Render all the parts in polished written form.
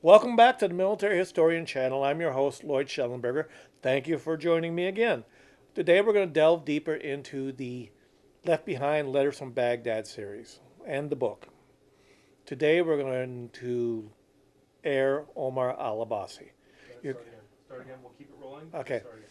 Welcome back to the Military Historian channel. I'm your host, Lloyd Shellenberger. Thank you for joining me again. Today we're going to delve deeper into the Left Behind Letters from Baghdad series and the book. Today we're going to air Omar Al Abbasi. Start again. We'll keep it rolling. Okay. Start again.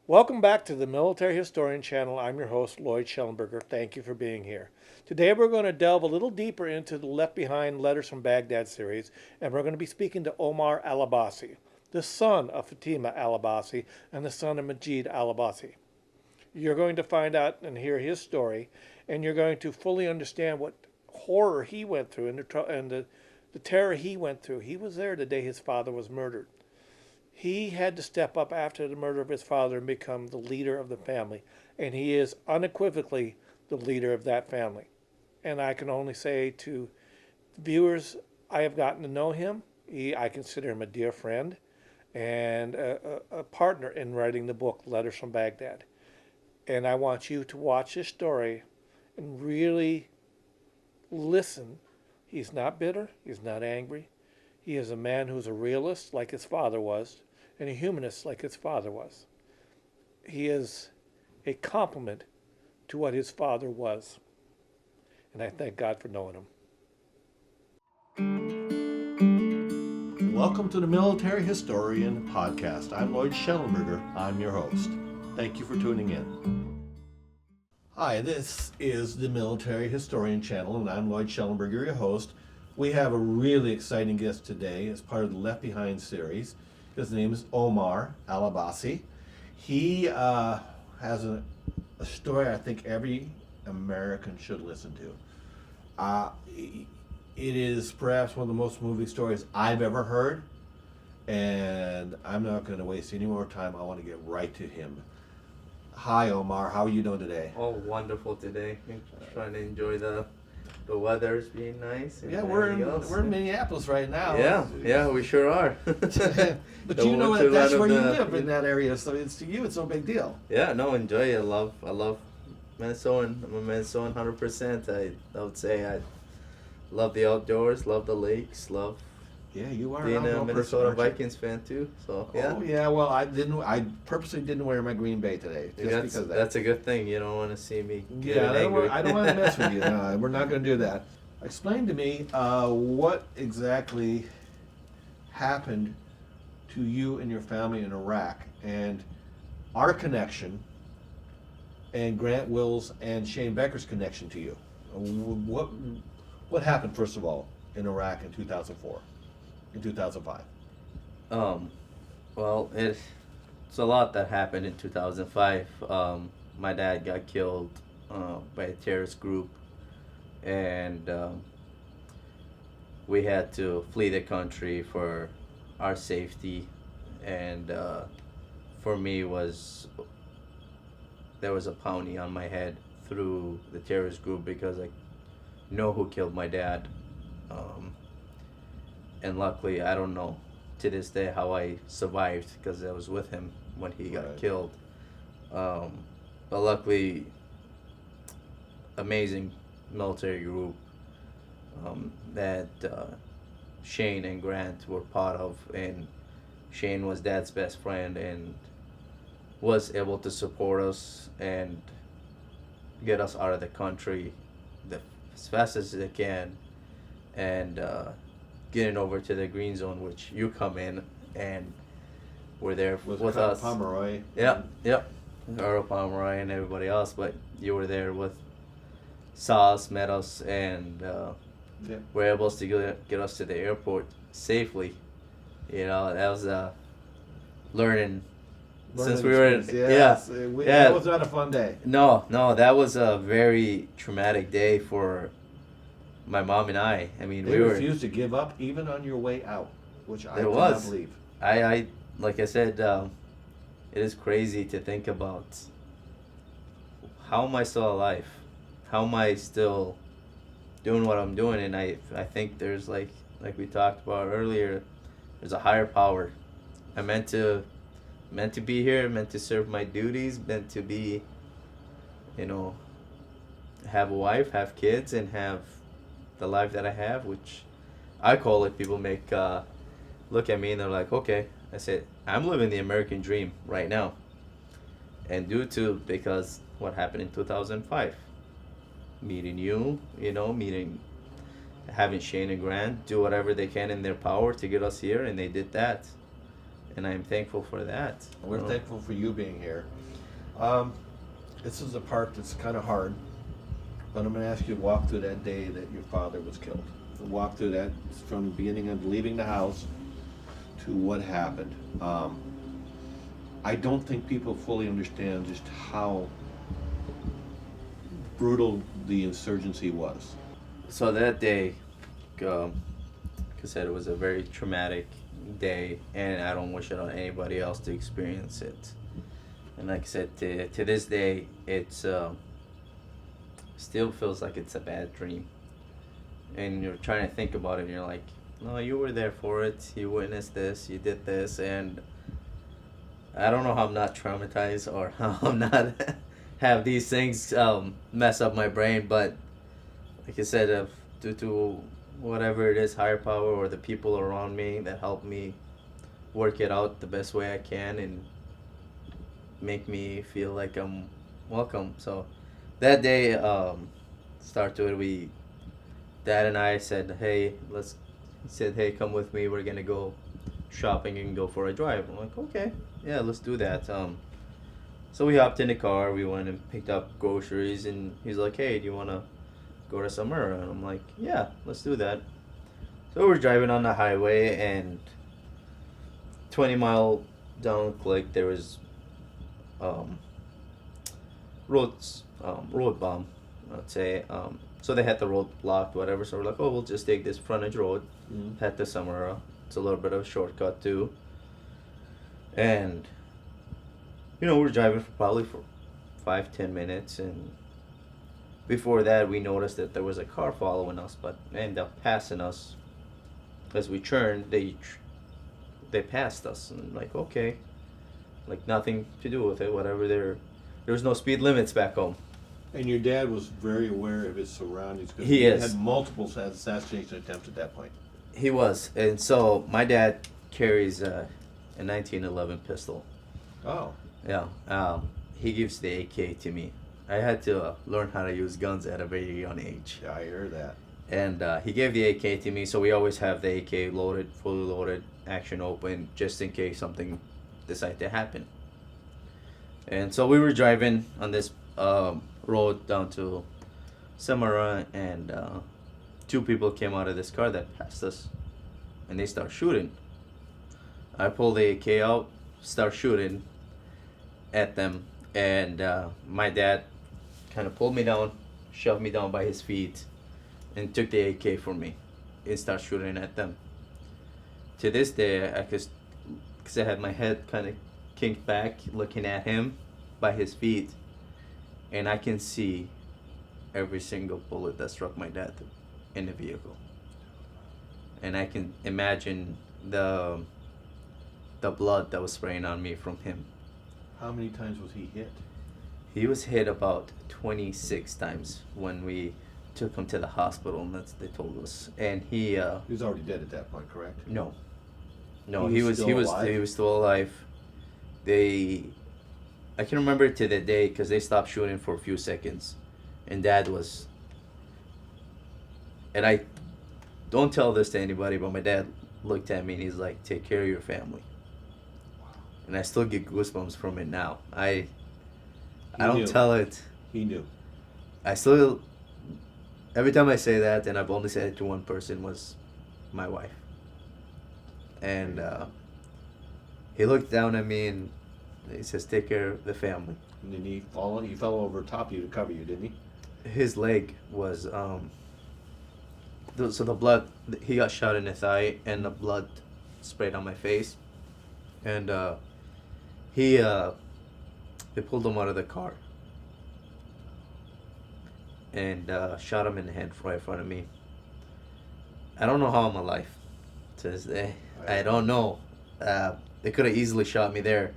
Welcome back to the Military Historian channel. I'm your host, Lloyd Shellenberger. Thank you for being here. Today we're going to delve a little deeper into the Left Behind Letters from Baghdad series, and we're going to be speaking to Omar Al Abbasi, the son of Fatima Al Abbasi and the son of Majeed Al Abbasi. You're going to find out and hear his story, and you're going to fully understand what horror he went through and the terror he went through. He was there the day his father was murdered. He had to step up after the murder of his father and become the leader of the family, and he is unequivocally the leader of that family. And I can only say to viewers, I have gotten to know him. I consider him a dear friend and a partner in writing the book, Letters from Baghdad. And I want you to watch this story and really listen. He's not bitter. He's not angry. He is a man who's a realist like his father was, and a humanist like his father was. He is a complement to what his father was. And I thank God for knowing him. Welcome to the Military Historian Podcast. I'm Lloyd Shellenberger. I'm your host. Thank you for tuning in. Hi, this is the Military Historian channel, and I'm Lloyd Shellenberger, your host. We have a really exciting guest today as part of the Left Behind series. His name is Omar Al Abbasi. He has a story I think every American should listen to. It is perhaps one of the most moving stories I've ever heard, and I'm not going to waste any more time. I want to get right to him. Hi, Omar. How are you doing today? Oh, wonderful today. Trying to enjoy the weather's being nice. And Yeah, we're everything in Minneapolis right now. Yeah, we sure are. But Don't you know want to that's run where of you the- live in that area, so it's to you it's no big deal. Yeah, no, enjoy it. I love Minnesotan. I'm a Minnesotan 100%. I would say I love the outdoors, love the lakes, love Yeah, you are being an a outdoor Minnesota person, aren't you? Vikings fan too. So yeah. Oh yeah, well I purposely didn't wear my Green Bay today just because of that. That's a good thing. You don't want to see me get Yeah, angry. I don't want to mess with you. No, we're not going to do that. Explain to me what exactly happened to you and your family in Iraq, and our connection, and Grant Wills and Shane Becker's connection to you. What happened first of all in Iraq in 2004, in 2005? Well, it's a lot that happened in 2005. My dad got killed by a terrorist group, and we had to flee the country for our safety. And for me, there was a bounty on my head through the terrorist group because I know who killed my dad. And luckily, I don't know to this day how I survived because I was with him when he got Right. killed. But luckily, amazing military group that Shane and Grant were part of, and Shane was Dad's best friend and was able to support us and get us out of the country as fast as they can, and getting over to the green zone, which you come in and were there with us. Pomeroy. Yep. Earl Pomeroy and everybody else, but you were there with Sauce, met us, and Yeah. were able to get us to the airport safely. You know, that was learning since we were in. Yes. Yeah. That was not a fun day. No, that was a very traumatic day for my mom and I. I mean, They we were. refused to give up even on your way out, which I There could was. not believe. I like I said, it is crazy to think about. How am I still alive? How am I still doing what I'm doing? And I think there's like we talked about earlier, there's a higher power. I'm meant to be here, meant to serve my duties, meant to be, have a wife, have kids, and have the life that I have, which I call it. People make look at me and they're like, okay. I said, I'm living the American dream right now. And because what happened in 2005, meeting you, having Shane and Grant do whatever they can in their power to get us here, and they did that. And I'm thankful for that. We're thankful for you being here. This is a part that's kind of hard, but I'm going to ask you to walk through that day that your father was killed. Walk through that from the beginning of leaving the house to what happened. I don't think people fully understand just how brutal the insurgency was. So that day, like I said, it was a very traumatic day, and I don't wish it on anybody else to experience it. And like I said, to this day, it's still feels like it's a bad dream. And you're trying to think about it, and you're like, no, you were there for it. You witnessed this. You did this, and I don't know how I'm not traumatized or how I'm not have these things mess up my brain. But like I said, due to whatever it is, higher power or the people around me that help me work it out the best way I can and make me feel like I'm welcome. So that day, start to it, Dad and I said, hey, come with me. We're gonna go shopping and go for a drive. I'm like, okay, yeah, let's do that. So we hopped in the car. We went and picked up groceries, and he's like, hey, do you wanna go to somewhere? And I'm like, yeah, let's do that. So we're driving on the highway, and 20 mile down click, there was road bomb, I'd say. So they had the road blocked, whatever. So we're like, oh, we'll just take this frontage road, head to somewhere. It's a little bit of a shortcut too. And we're driving for probably 5-10 minutes, and before that we noticed that there was a car following us, but they ended up passing us. As we turned, they passed us, and like, okay, like nothing to do with it, whatever. There was no speed limits back home. And your dad was very aware of his surroundings because He is. had multiple assassination attempts at that point. He was, and so my dad carries a 1911 pistol. Oh. Yeah. He gives the AK to me. I had to learn how to use guns at a very young age. Yeah, I hear that. And he gave the AK to me, so we always have the AK loaded, fully loaded, action open, just in case something decide to happen. And so we were driving on this road down to Samara, and two people came out of this car that passed us, and they start shooting. I pull the AK out, start shooting at them, and my dad kind of pulled me down, shoved me down by his feet, and took the AK from me and start shooting at them. To this day, because I had my head kind of kinked back looking at him by his feet, and I can see every single bullet that struck my dad in the vehicle. And I can imagine the blood that was spraying on me from him. How many times was he hit? He was hit about 26 times when we took him to the hospital, and that's they told us. And he was already dead at that point, correct? No, He was still alive. I can remember it to the day because they stopped shooting for a few seconds, and Dad was. And I don't tell this to anybody, but my dad looked at me and he's like, "Take care of your family." And I still get goosebumps from it now. I don't knew. tell it. He knew. I still, every time I say that, and I've only said it to one person, was my wife. And he looked down at me and he says, "Take care of the family." And then he fell over top of you to cover you, didn't he? His leg was, so the blood, he got shot in the thigh and the blood sprayed on my face. And they pulled him out of the car and shot him in the head right in front of me. I don't know how I'm alive to this day. I don't know. They could have easily shot me there.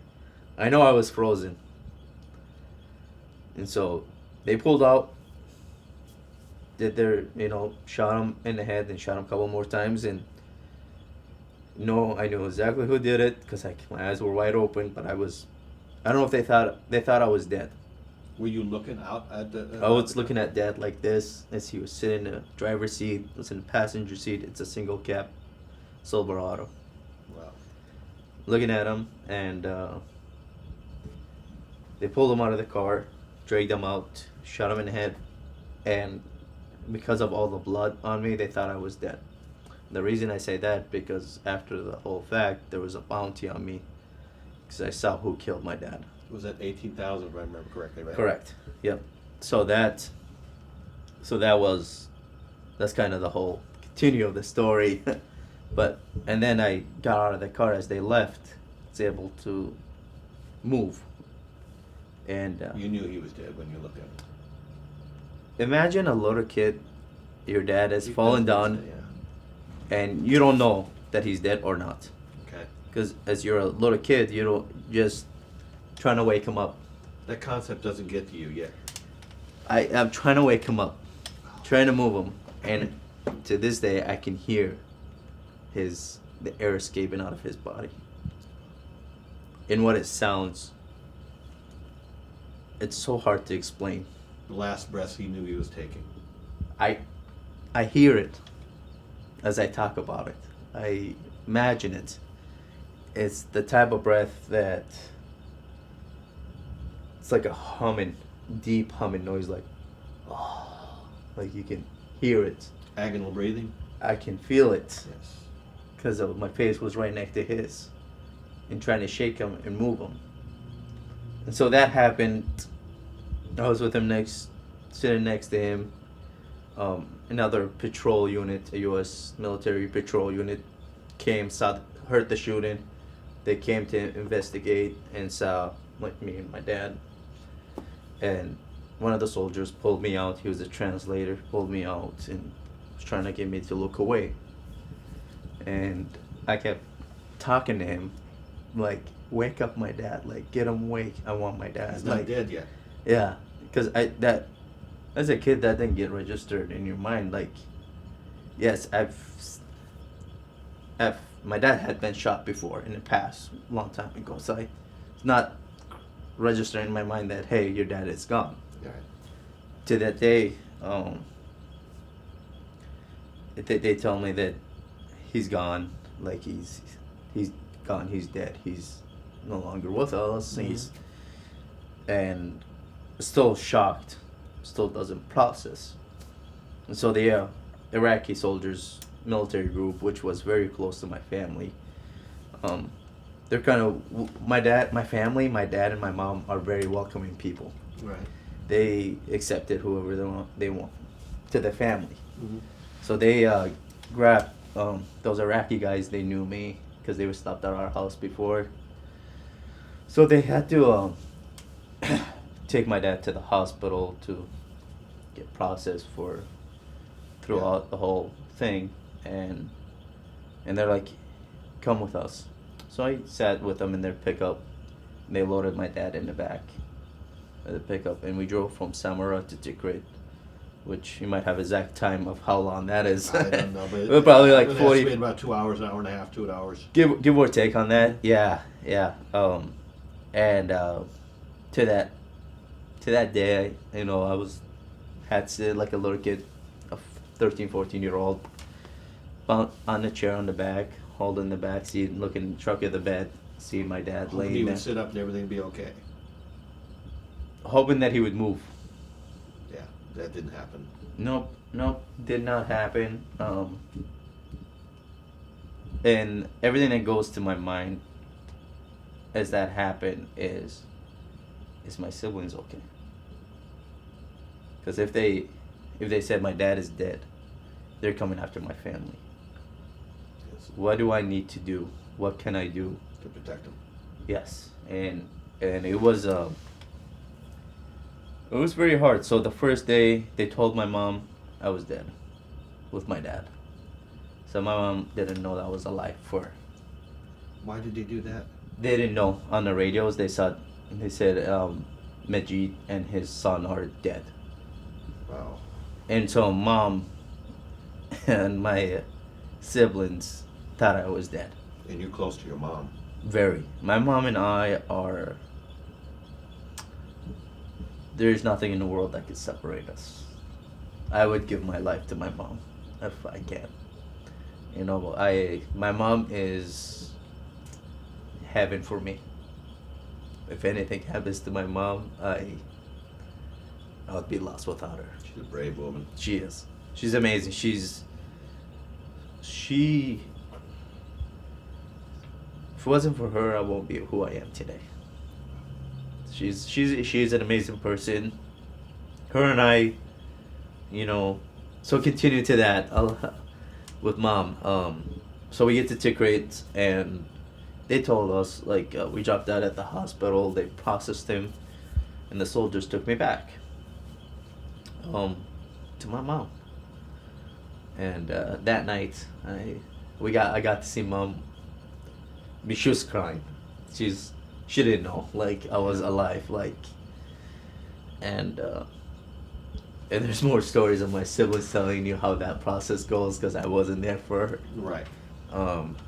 I know I was frozen. And so they pulled out, did their, shot him in the head and shot him a couple more times. And No, I knew exactly who did it because my eyes were wide open, but I don't know if they thought I was dead. Were you looking out at the? I was looking at Dad like this as he was sitting in the driver's seat, was in the passenger seat. It's a single cab Silverado. Wow. Looking at him, and they pulled him out of the car, dragged him out, shot him in the head, and because of all the blood on me, they thought I was dead. The reason I say that because after the whole fact, there was a bounty on me because I saw who killed my dad. It was at 18,000, if I remember correctly, right? Correct. Yep. So that's kind of the whole continue of the story. And then I got out of the car as they left, was able to move. And You knew he was dead when you looked at him. imagine a little kid, your dad has fallen down, Yeah. and you don't know that he's dead or not. Okay. Because as you're a little kid, you don't just trying to wake him up. That concept doesn't get to you yet. I'm trying to wake him up, trying to move him, and to this day I can hear the air escaping out of his body. In what it sounds, it's so hard to explain. The last breaths he knew he was taking. I hear it as I talk about it. I imagine it. It's the type of breath that it's like a humming, deep humming noise, like like you can hear it. Agonal breathing? I can feel it Yes. because my face was right next to his, and trying to shake him and move him. And so that happened. I was with him sitting next to him. Another patrol unit, a U.S. military patrol unit, heard the shooting. They came to investigate and saw like me and my dad. And one of the soldiers pulled me out. He was a translator. Pulled me out and was trying to get me to look away. And I kept talking to him, like, wake up my dad, like, get him awake. I want my dad. He's not Like, dead yet. yeah, because as a kid, that didn't get registered in your mind. Like, yes, my dad had been shot before in the past, long time ago. So it's not registering in my mind that, hey, your dad is gone. Right. To that day, they tell me that he's gone. Like he's gone. He's dead. He's no longer with us. Mhm. And still shocked, still doesn't process. And so the Iraqi soldiers military group, which was very close to my family, they're kind of my dad and my mom are very welcoming people. Right. They accepted whoever they want to the family. Mm-hmm. So they grabbed those Iraqi guys. They knew me because they were stopped at our house before. So they had to take my dad to the hospital to get processed throughout the whole thing, and they're like, come with us. So I sat with them in their pickup. And they loaded my dad in the back of the pickup, and we drove from Samara to Tikrit, which you might have exact time of how long that is. I don't know, but We're probably like it 40. estimate about 2 hours, an hour and a half, 2 hours. Give or take on that. Yeah. And to that day, I had to sit like a little kid, a 13, 14-year-old, on the chair on the back, holding the back seat, looking in the truck of the bed, seeing my dad Hoping laying he there, would sit up and everything be okay. hoping that he would move. Yeah, that didn't happen. Nope, did not happen. And everything that goes to my mind as that happened is my siblings okay? Because if they said my dad is dead, they're coming after my family. Yes. What do I need to do? What can I do? To protect him. Yes, and it was very hard. So the first day they told my mom I was dead with my dad. So my mom didn't know that I was alive for her. Why did they do that? They didn't know. On the radios they said Majeed and his son are dead. Wow. And so mom and my siblings thought I was dead. And you're close to your mom. Very. My mom and I are. There's nothing in the world that could separate us. I would give my life to my mom if I can. My mom is heaven for me. If anything happens to my mom, I would be lost without her. She's a brave woman. She is. She's amazing. If it wasn't for her, I won't be who I am today. She's an amazing person. Her and I, so continue to that. With mom. So we get to 10th grade, and they told us we dropped out at the hospital. They processed him, and the soldiers took me back. To my mom. And that night, I got to see mom. I mean, she was crying. She didn't know I was alive and there's more stories of my siblings telling you how that process goes because I wasn't there for her. Right.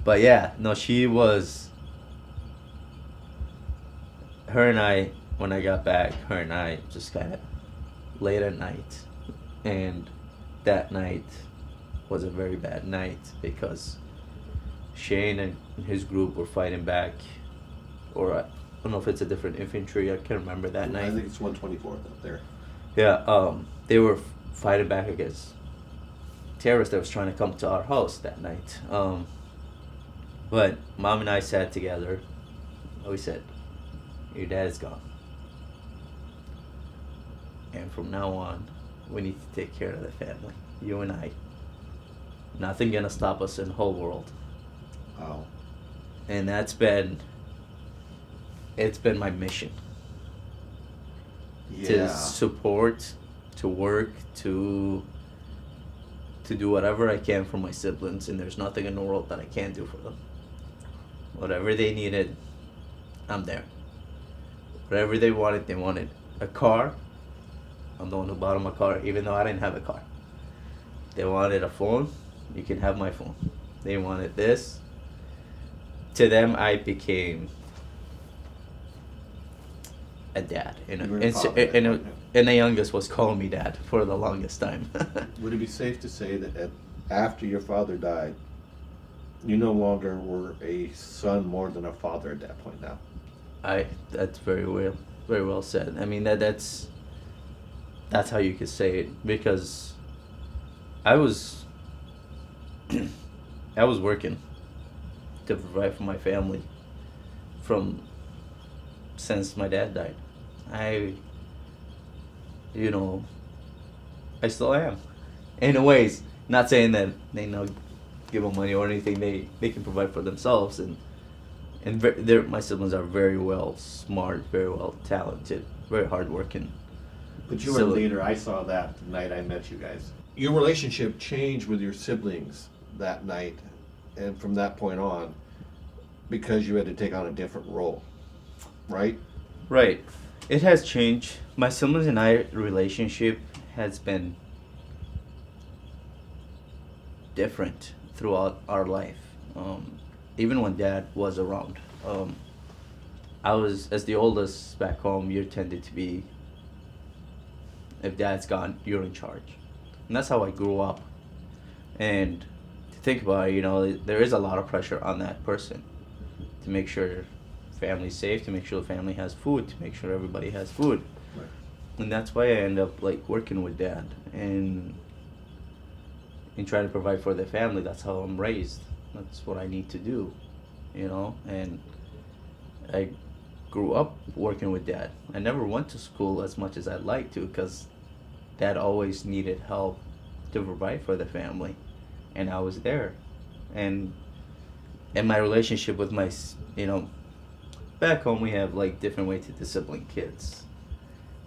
But yeah, no, she was. Her and I, when I got back, her and I just kind of late at night, and that night was a very bad night because Shane and his group were fighting back, or I don't know if it's a different infantry. I can't remember that night. I think it's 124th up there. Yeah, they were fighting back against terrorists that was trying to come to our house that night. But mom and I sat together. We said, "Your dad is gone, and from now on, we need to take care of the family. You and I. Nothing gonna stop us in the whole world." Wow. And it's been my mission. Yeah. To support, to work, to do whatever I can for my siblings, and there's nothing in the world that I can't do for them. Whatever they needed, I'm there. Whatever they wanted a car, I'm the one who bought them a car, even though I didn't have a car. They wanted a phone, you can have my phone. They wanted this. To them, I became a dad, and the youngest was calling me dad for the longest time. Would it be safe to say that after your father died, you no longer were a son more than a father at that point now? That's very well said. I mean that's how you could say it, because I was working to provide for my family since my dad died. I still am. In a ways, not saying that they give them money or anything. They can provide for themselves, and my siblings are very well smart, very well talented, very hardworking. But you were a leader. I saw that the night I met you guys. Your relationship changed with your siblings that night, and from that point on, because you had to take on a different role, right? Right. It has changed. My siblings and I relationship has been different throughout our life. Even when Dad was around. I was, as the oldest back home, you tended to be, if Dad's gone, you're in charge. And that's how I grew up. And to think about it, there is a lot of pressure on that person to make sure family's safe, to make sure the family has food, to make sure everybody has food. Right. And that's why I end up working with Dad and trying to provide for the family. That's how I'm raised. That's what I need to do, and I grew up working with Dad. I never went to school as much as I'd like to because Dad always needed help to provide for the family, and I was there. And my relationship with my, back home we have different ways to discipline kids.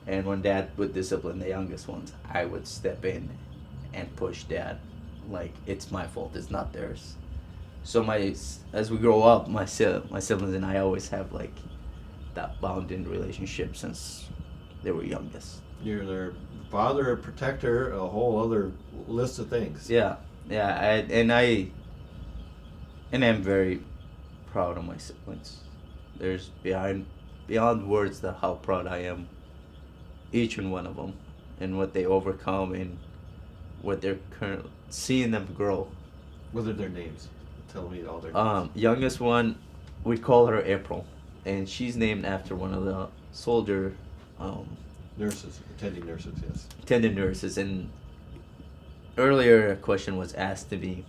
And when Dad would discipline the youngest ones, I would step in and push Dad. It's my fault, it's not theirs. So as we grow up, my siblings and I always have that bonding relationship since they were youngest. You're their father, a protector, a whole other list of things. Yeah, and I'm very proud of my siblings. There's beyond words that how proud I am, each and one of them, and what they overcome and what they're currently seeing them grow. What are their names? Tell me all their names. Youngest one, we call her April, and she's named after one of the soldier Attending nurses, yes. attendant nurses. And earlier a question was asked to me,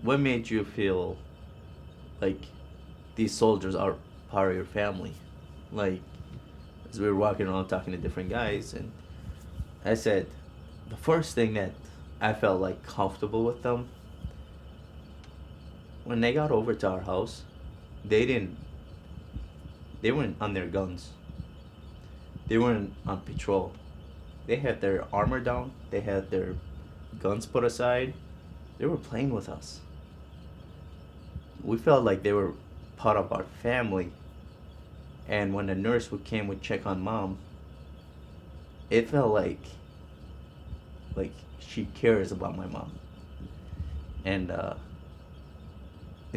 what made you feel like these soldiers are part of your family? Like, as we were walking around talking to different guys, and I said, the first thing that I felt like comfortable with them, when they got over to our house, they weren't on their guns. They weren't on patrol. They had their armor down. They had their guns put aside. They were playing with us. We felt like they were part of our family. And when the nurse would check on mom, it felt like she cares about my mom. And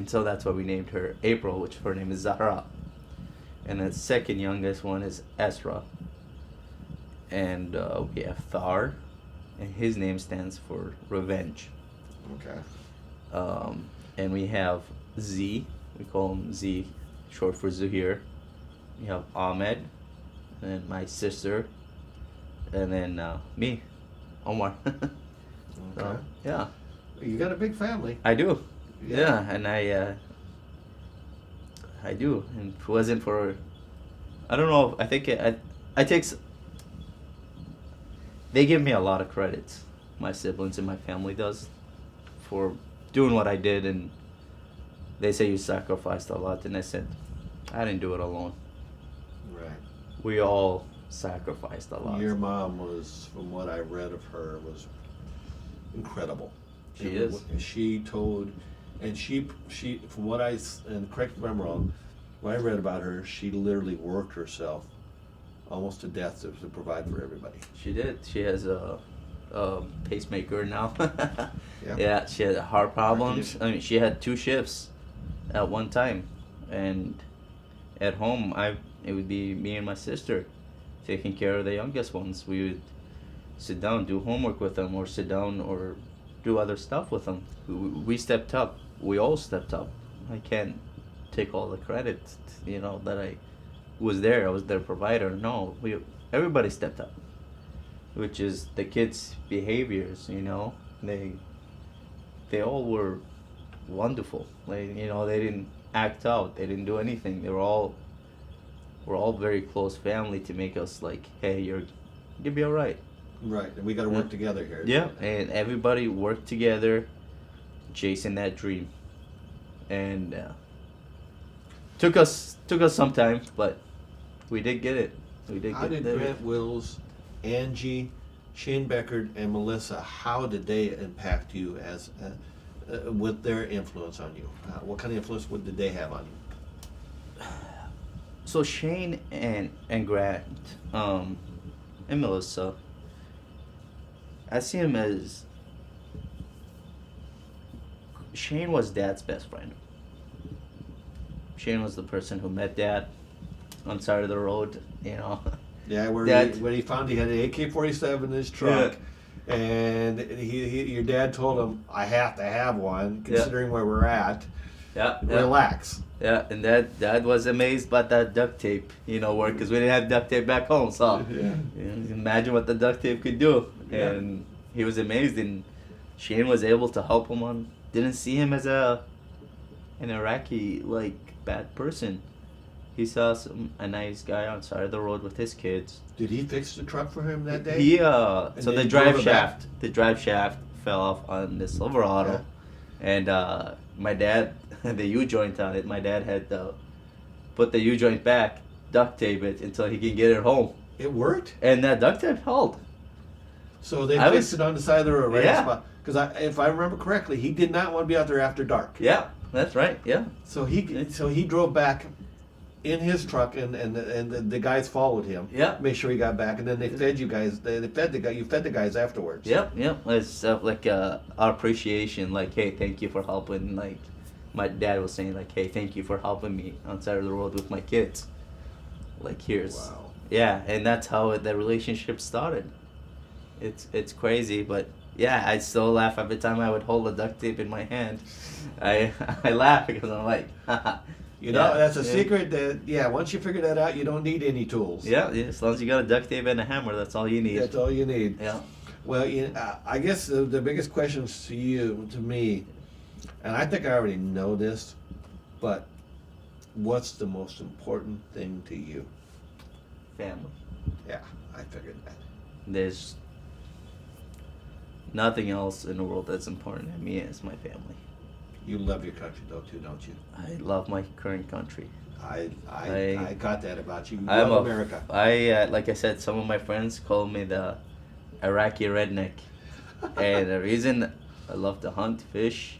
so that's why we named her April, which her name is Zahra. And the second youngest one is Esra. And we have Thar, and his name stands for revenge. Okay. And we have Z, we call him Z, short for Zuhair. We have Ahmed, and my sister, and then me, Omar. Okay. So, yeah. You got a big family. I do. Yeah, and I do. And if it wasn't for, I don't know, I think I take, they give me a lot of credit, my siblings and my family does, for doing what I did. And they say you sacrificed a lot, and I said, I didn't do it alone. Right. We all sacrificed a lot. Your mom was, from what I read of her, was incredible. She is. She told, and she from what and correct me if I'm wrong, what I read about her, she literally worked herself almost to death to provide for everybody. She did. She has a pacemaker now. Yeah. Yeah, she had heart problems. I mean, she had 2 shifts at one time, and at home, it would be me and my sister taking care of the youngest ones. We would sit down, do homework with them, or sit down or do other stuff with them. We stepped up. We all stepped up. I can't take all the credit, that I was there. I was their provider. No, everybody stepped up, which is the kids' behaviors. They all were wonderful. They didn't act out. They didn't do anything. We're all very close family to make us like, hey, you'll be all right. Right, and we got to work together here. Yeah, and everybody worked together, chasing that dream, and took us some time, but we did get it. How did Grant Wills, Angie, Shane Beckert, and Melissa? How did they impact you as with their influence on you? What kind of influence did they have on you? So Shane and Grant, and Melissa, I see him as, Shane was Dad's best friend. Shane was the person who met Dad on the side of the road, Yeah, when he found he had an AK-47 in his truck, and your dad told him, "I have to have one, considering where we're at." Yeah. Relax. Yeah, and Dad was amazed by that duct tape, work, because we didn't have duct tape back home. So imagine what the duct tape could do. Yeah. And he was amazed, and Shane was able to help him didn't see him as an Iraqi bad person. He saw a nice guy on the side of the road with his kids. Did he fix the truck for him that day? So the drive shaft fell off on the Silverado, and my dad had the U-joint on it. My dad had to put the U-joint back, duct tape it until he can get it home. It worked? And that duct tape held. So they fixed it on the side of the road, right? Yeah. Because if I remember correctly, he did not want to be out there after dark. Yeah, that's right. Yeah. So he drove back in his truck, and the guys followed him. Yeah. Make sure he got back, and then they fed you guys. You fed the guys afterwards. Yep. It's our appreciation. Hey, thank you for helping. my dad was saying like, hey, thank you for helping me on side of the road with my kids. Like, here's Wow. yeah, and that's how the relationship started. It's crazy, but yeah, I still laugh every time I would hold the duct tape in my hand. I I laugh because I'm like, You know, yeah, that's a yeah. secret that, yeah, once you figure that out, you don't need any tools. Yeah, as long as you got a duct tape and a hammer, that's all you need. That's all you need. Yeah. Well, I guess the biggest questions to me, and I think I already know this, but what's the most important thing to you? Family. Yeah, I figured that. There's nothing else in the world that's important to me as my family. You love your country though too, don't you? I love my current country. I got that about you. You I'm love America. like I said, some of my friends call me the Iraqi redneck, and the reason I love to hunt, fish,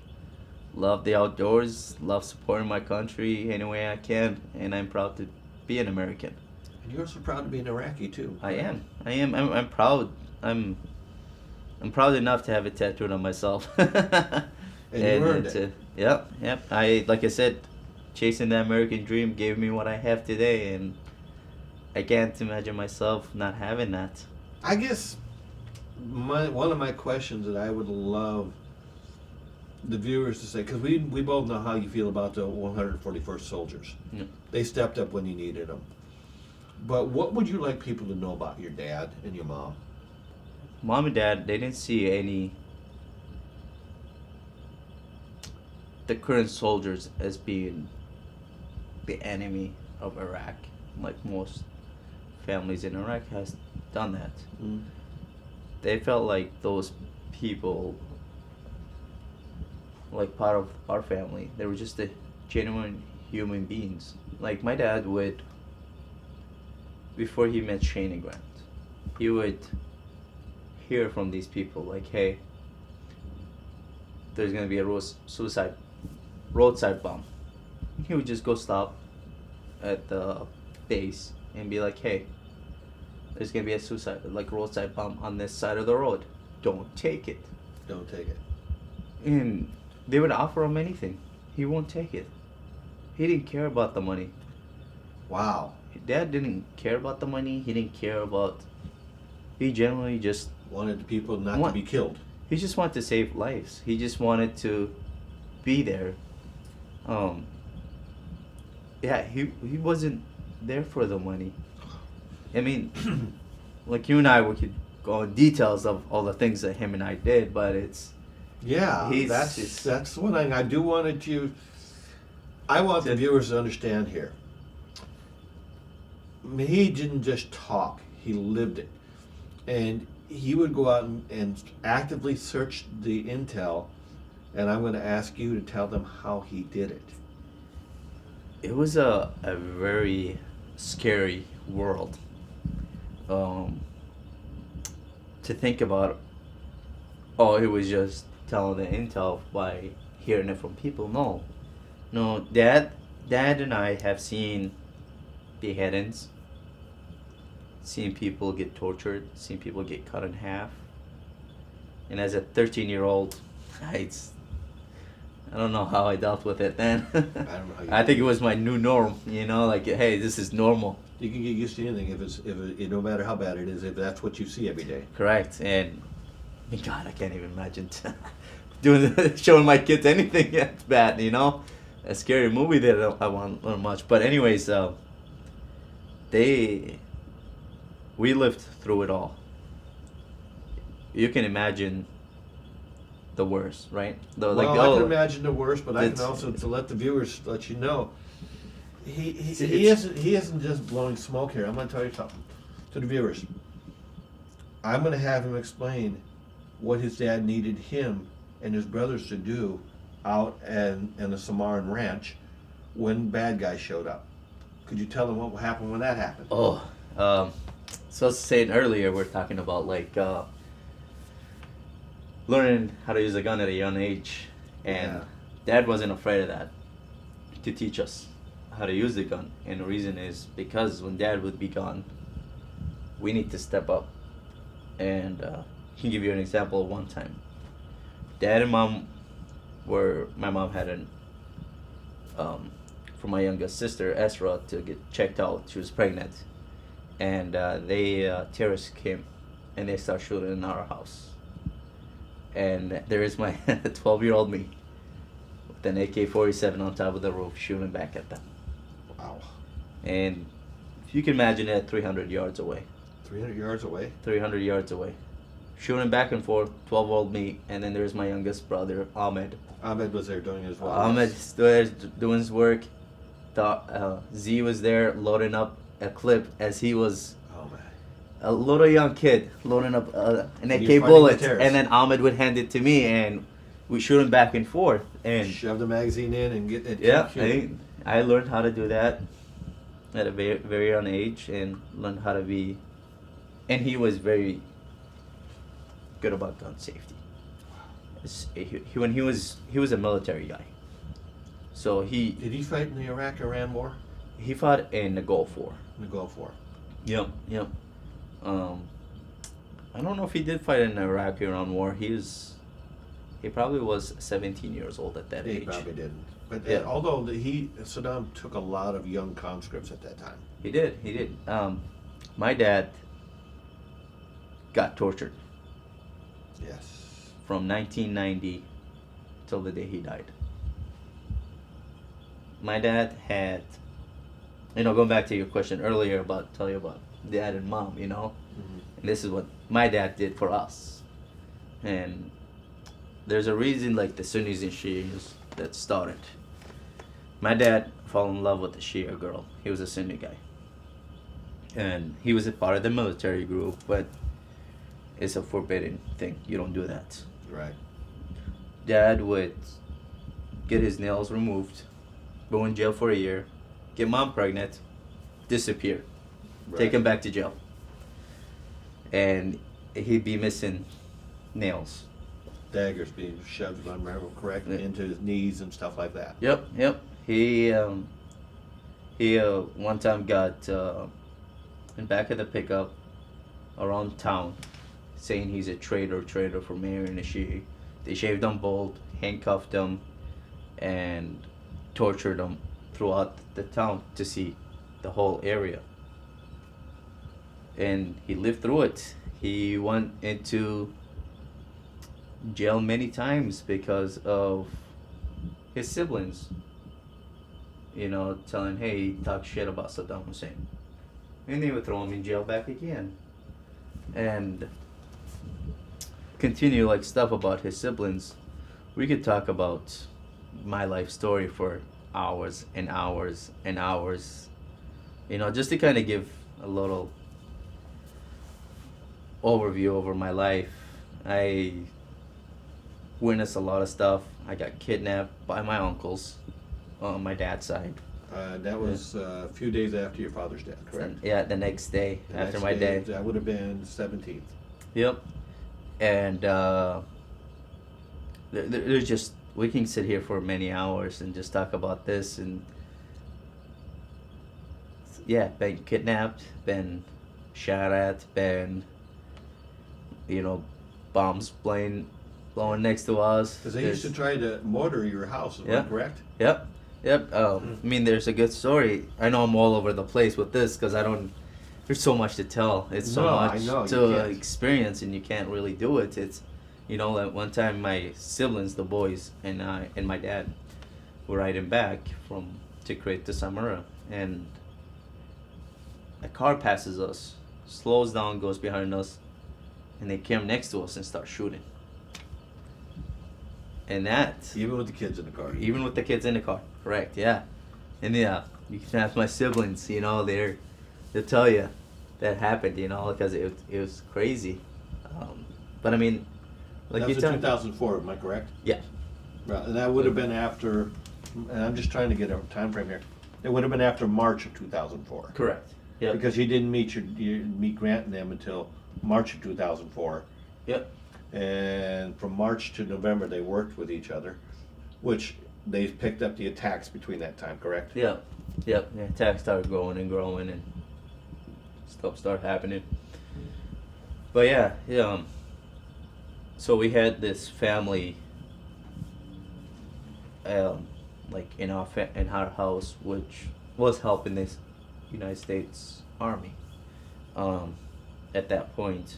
love the outdoors, love supporting my country any way I can, and I'm proud to be an American. And you're so proud to be an Iraqi too. I am. I'm proud. I'm proud enough to have it tattooed on myself. And you earned it. Yep. Like I said, chasing the American dream gave me what I have today, and I can't imagine myself not having that. I guess one of my questions that I would love the viewers to say, because we both know how you feel about the 141st Soldiers. Yeah. They stepped up when you needed them. But what would you like people to know about your dad and your mom? Mom and Dad, they didn't see the current soldiers as being the enemy of Iraq, like most families in Iraq has done that. Mm. They felt like those people, like part of our family, they were just the genuine human beings. Like my dad would, before he met Shane and Grant, he would hear from these people like, hey, there's gonna be a roadside bomb. He would just go stop at the base and be like, hey, there's gonna be a roadside bomb on this side of the road. Don't take it. Don't take it. And they would offer him anything. He won't take it. He didn't care about the money. Wow. Dad didn't care about the money. He didn't care about. He generally just Wanted the people not to be killed. He just wanted to save lives. He just wanted to be there. Yeah, he wasn't there for the money. I mean, like you and I, we could go in details of all the things that him and I did, but it's Yeah, that's one thing I do wanted to. I want the viewers to understand here. He didn't just talk; he lived it, and he would go out and actively search the intel. And I'm going to ask you to tell them how he did it. It was a very scary world. To think about, oh, it was just telling the intel by hearing it from people. No, Dad and I have seen beheadings, seen people get tortured, seen people get cut in half. And as a 13-year-old, I don't know how I dealt with it then. I don't know how you I think it was my new norm, like, hey, this is normal. You can get used to anything if no matter how bad it is, if that's what you see every day. Correct. And God, I can't even imagine showing my kids anything that's bad, A scary movie that I want learn much. But anyways, we lived through it all. You can imagine the worst, right? I can imagine the worst, but I can also to let the viewers let you know. He isn't just blowing smoke here. I'm going to tell you something to the viewers. I'm going to have him explain what his dad needed him and his brothers to do out in the Samarran ranch when bad guys showed up. Could you tell them what happened when that happened? So I was saying earlier, we're talking about learning how to use a gun at a young age, and Dad wasn't afraid of that to teach us how to use the gun. And the reason is because when Dad would be gone, we need to step up. And I can give you an example of one time. Dad and Mom my mom had an for my youngest sister Esra to get checked out. She was pregnant, and they terrorists came, and they start shooting in our house. And there is my 12-year-old me with an AK-47 on top of the roof shooting back at them. Wow. And if you can imagine it, 300 yards away. 300 yards away? 300 yards away. Shooting back and forth, 12-year-old me, and then there's my youngest brother, Ahmed. Ahmed was there doing his work. Ahmed's there doing his work. Z was there loading up a clip as he was Oh, man. a little young kid loading up an And AK you're fighting bullet, the terrorists. and then Ahmed would hand it to me, and we shooting back and forth. And Shove the magazine in and get it. yeah, keep shooting. I learned how to do that at a very, very young age, and learned how to be. And he was very good about gun safety. When he was a military guy, so Did he fight in the Iraq-Iran war? he fought in the Gulf War. In the Gulf War. Yep. I don't know if he did fight in the Iraq-Iran war. He probably was 17 years old at that He age. probably didn't. But Yeah. although Saddam took a lot of young conscripts at that time. He did. My dad got tortured Yes. from 1990 till the day he died. My dad had, going back to your question earlier about telling you about dad and mom, Mm-hmm. and this is what my dad did for us. And there's a reason, like the Sunnis and Shias, that started. My dad fell in love with a Shia girl. He was a Sunni guy. And he was a part of the military group, but it's a forbidden thing. You don't do that. Right. Dad would get his nails removed, go in jail for a year, get mom pregnant, disappear, take him back to jail. And he'd be missing nails. Daggers being shoved, if I remember correct, Yeah. into his knees and stuff like that. Yep. He one time got in back of the pickup around town, saying he's a traitor for marrying a Shia. They shaved him bald, handcuffed him, and tortured him throughout the town to see the whole area. And he lived through it. He went into jail many times because of his siblings, telling, hey, he talked shit about Saddam Hussein. And they would throw him in jail back again. And continue like stuff about his siblings. We could talk about my life story for hours and hours and hours. Just to kind of give a little overview over my life. I witnessed a lot of stuff. I got kidnapped by my uncles on my dad's side. That was a few days after your father's death, correct? Yeah, the next day The after next my day, day. That would have been 17th. Yep. And there's just, we can sit here for many hours and just talk about this. And yeah, been kidnapped, been shot at, been, bombs blowing next to us. Because they used to try to mortar your house, is Yeah. that correct? Yep. There's a good story. I know I'm all over the place with this because there's so much to tell. It's so No, I much know, you to can't. experience, and you can't really do it. It's, like one time my siblings, the boys, and my dad were riding back from Tikrit to Samara, and a car passes us, slows down, goes behind us, and they came next to us and start shooting. And that, Even with the kids in the car. even with the kids in the car, correct? Yeah, and yeah, you can ask my siblings. They'll tell you that happened. Because it was crazy. But I mean, like That you was in tell. 2004, am I correct? Yeah, Right, and that would have been after, and I'm just trying to get a time frame here. It would have been after March of 2004. correct. Yep. Because you didn't meet Grant and them until March of 2004. Yep. And from March to November, they worked with each other, which they picked up the attacks between that time, correct? Yep. The attacks started growing and growing, and stuff started happening. But yeah. So we had this family. like in our house, which was helping this United States Army at that point,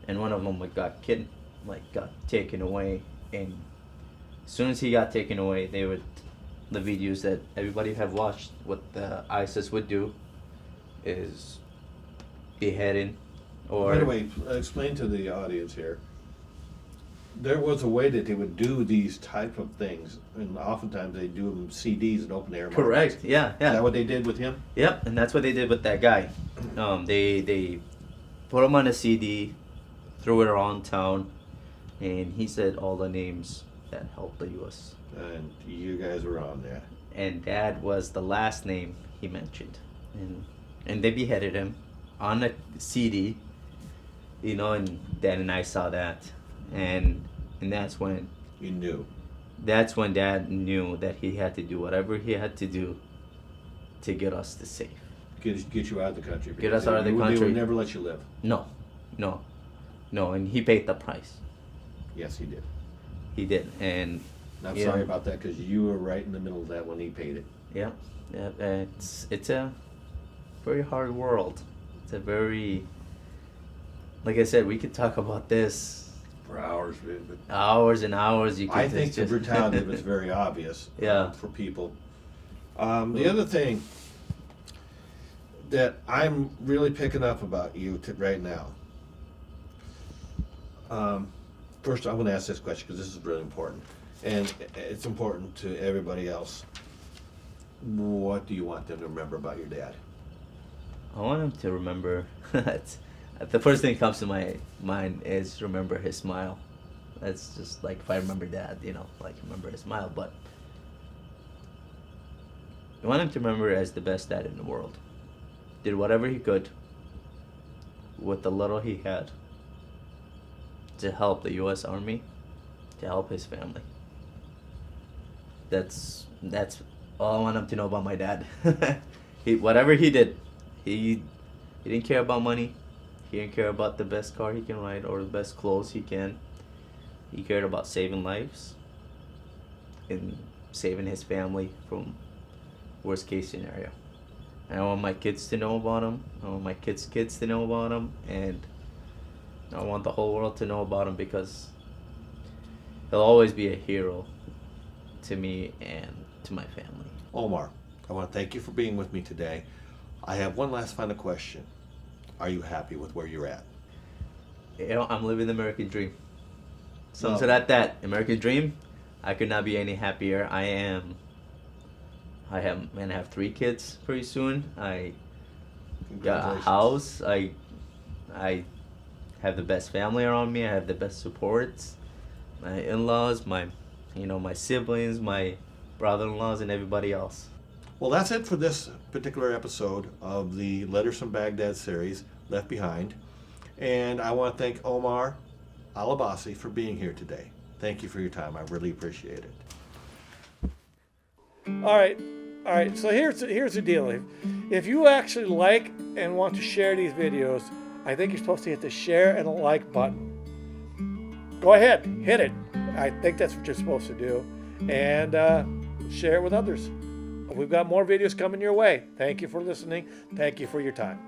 and one of them got taken away, and as soon as he got taken away, they would the videos that everybody have watched. What the ISIS would do is beheading, or By the way, explain to the audience here. There was a way that they would do these type of things, and oftentimes they do them CDs and open air markets. correct, yeah, Is that yeah, what they did with him? yep, and that's what they did with that guy. They put him on a CD, threw it around town, and he said all the names that helped the U.S. And you guys were on that. And Dad was the last name he mentioned, and they beheaded him on a CD, you know. And Dad and I saw that, and that's when You knew. Dad knew that he had to do whatever he had to do to get us to safe. Get you out of the country. Get us because out of the They country. would never let you live. No, and he paid the price. Yes, he did. He did, and I'm Yeah. sorry about that because you were right in the middle of that when he paid it. yeah, it's a very hard world. It's a very, like I said, we could talk about this For hours. But hours and hours. You could I think the just- brutality of it is very obvious Yeah. for people. The other thing that I'm really picking up about you right now. First, I'm going to ask this question because this is really important. And it's important to everybody else. What do you want them to remember about your dad? I want him to remember. The first thing that comes to my mind is remember his smile. That's just like if I remember Dad, you know, like remember his smile. But I want him to remember as the best dad in the world. Did whatever he could with the little he had to help the U.S. Army, to help his family. That's all I want him to know about my dad. Whatever he did, he didn't care about money. He didn't care about the best car he can ride or the best clothes he can. He cared about saving lives and saving his family from worst case scenario. And I want my kids to know about him. I want my kids' kids to know about him, and I want the whole world to know about him because he'll always be a hero to me and to my family. Omar, I want to thank you for being with me today. I have one last final question. Are you happy with where you're at? You know, I'm living the American dream. Sums No. it at that. American dream. I could not be any happier. I have 3 kids pretty soon. I got a Congratulations. house. I have the best family around me. I have the best supports. My in-laws, my siblings, my brother-in-laws, and everybody else. Well, that's it for this particular episode of the Letters from Baghdad series, Left Behind. And I want to thank Omar Al Abbasi for being here today. Thank you for your time. I really appreciate it. All right. So here's the deal. If you actually like and want to share these videos, I think you're supposed to hit the share and like button. Go ahead, hit it. I think that's what you're supposed to do, and share it with others. We've got more videos coming your way. Thank you for listening. Thank you for your time.